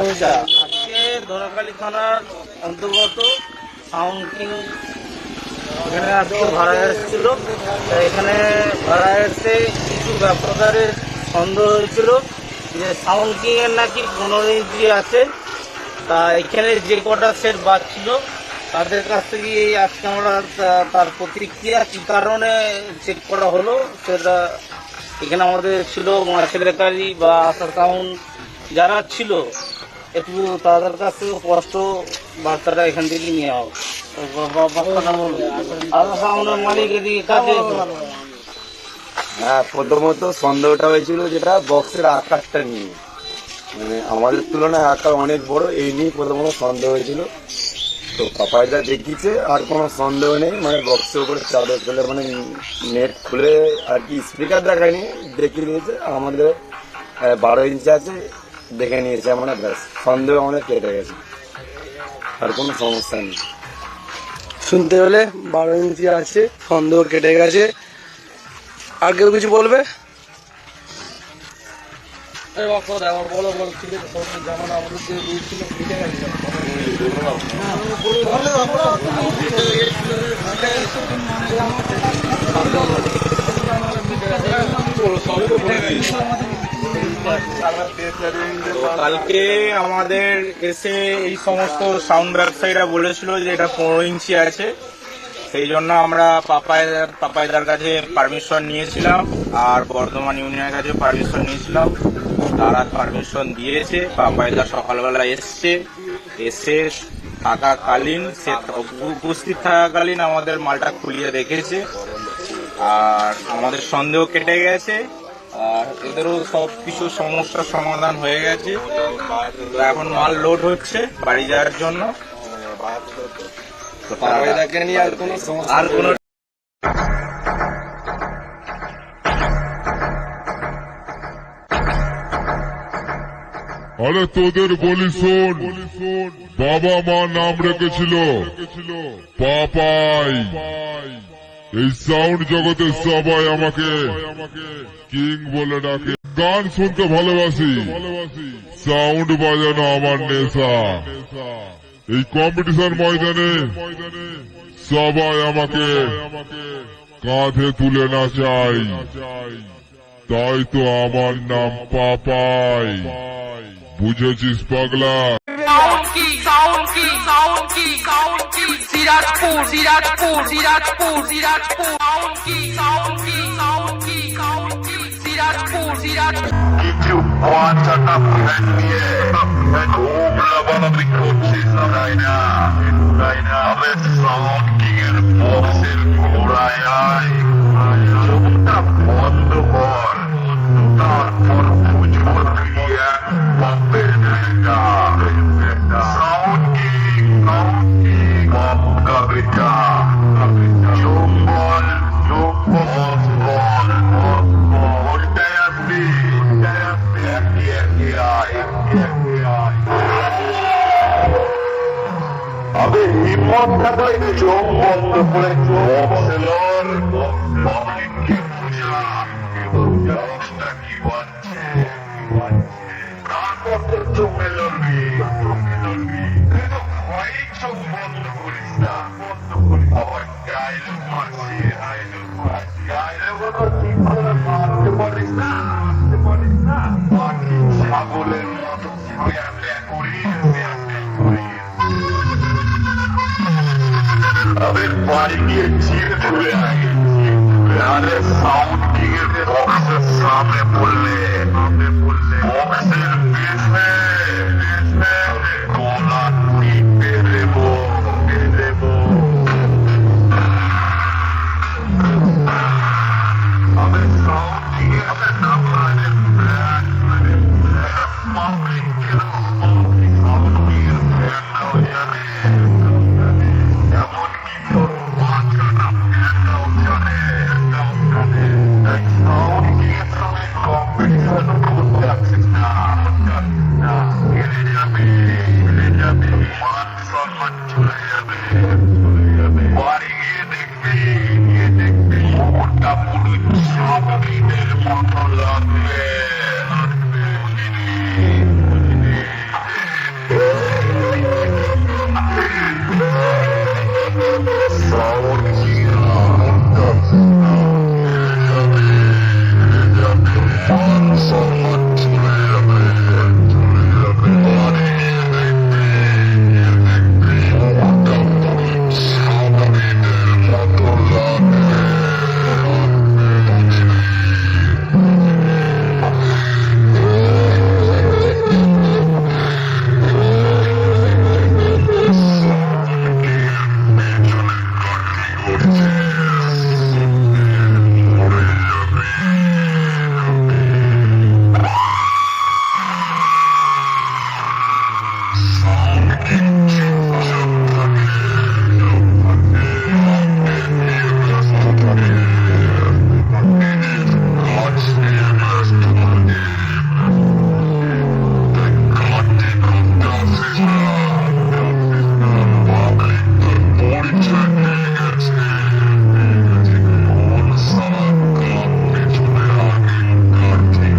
আচ্ছা, আজকে ধরাখালী থানার অন্তর্গত সাউন্ড কিং এখানে আজকে ভাড়া এসেছিল। এখানে ভাড়া এসে কিছু ব্যবসাদারের সন্দেহ হয়েছিল যে সাউন্ড কিং এর নাকি 15 ইঞ্চি আছে। তা এখানে যে কটা সেট বাজছিল তাদের কাছ থেকে আজকে আমরা তার প্রতিক্রিয়া কী কারণে চেক করা হলো সেটা এখানে আমাদের ছিল মাছেলেকারি বা আশা সাউন্ড যারা ছিল একটু তাদের কাছ থেকে স্পষ্ট বার্তাটা এখান থেকে নিয়ে হোক। আশা সাউন্ডের মালিক এদিকে কাজে। হ্যাঁ, প্রথমত সন্দেহটা হয়েছিল যেটা বক্সের আকারটা নিয়ে, মানে আমাদের তুলনায় আকার অনেক বড়, এই নিয়ে প্রথমত সন্দেহ হয়েছিল। তো পাপাইদা দেখিয়েছে, আর কোনো সন্দেহ নেই, মানে বক্সের উপরে চাদর ফেলে মানে নেট খুলে আর কি স্পিকার দেখায়নি, দেখিয়ে নিয়েছে আমাদের 12 ইঞ্চি আছে, দেখে নিয়েছে আমরা, ব্যাস সন্দেহ আমাদের কেটে গেছে, আর কোনো সমস্যা নেই। শুনতে হলে 12 ইঞ্চি আছে, সন্দেহ কেটে গেছে। আর কেউ কিছু বলবে? কালকে আমাদের এসে এই সমস্ত সাউন্ড ব্যবসায়ীরা বলেছিল যে এটা 15 ইঞ্চি আছে, সেই জন্য আমরা পাপাইদার কাছে পারমিশন নিয়েছিলাম আর বর্ধমান ইউনিয়নের কাছে পারমিশন নিয়েছিলাম। তারা পারমিশন দিয়েছে। পাপাইদা সকালবেলা এসে থাকাকালীন, সে উপস্থিত থাকাকালীন আমাদের মালটা খুলিয়ে দেখেছে, আর আমাদের সন্দেহ কেটে গেছে, আর এদেরও সবকিছু সমস্যার সমাধান হয়ে গেছে। এখন মাল লোড হচ্ছে বাড়ি যাওয়ার জন্য। আর কোনো আরে তোদের বলি শোন, বাবা মা নাম রেখেছিল পাপাই। এই সাউন্ড জগতে সবাই আমাকে কিং বলে ডাকে। গান শুনতে ভালোবাসি, সাউন্ড বাজানো আমার নেশা। এই কম্পিটিশন ময়দানে সবাই আমাকে কাঁধে তুলে না চাই, তাই তো আমার নাম পাপাই। বুঝেছিস পাগলা? কিছু বাচ্চাটা ফ্ল্যাট নিয়ে ঘুমলা বানাবি করছিস, তাই না? তবে সাউন্ড কিং এর বক্সের ঘোড়ায় আয়, চোখটা বন্ধ কর, তারপর বুঝবো তুই এক বাপের বেটা। সাউন্ড কিং বাপকা বেটা। চোখ বল, বল, ওটাই আসবি, একে আয়। আবে হিম্মত থাকলে চোখ বন্ধ করে বক্সেলর পাবলিককে বোঝা বক্সটা কি বাজছে, তারপর তোর চোখে লড়বি। ভয় চোখ বন্ধ করিস না, আবার গাইল মারছিস।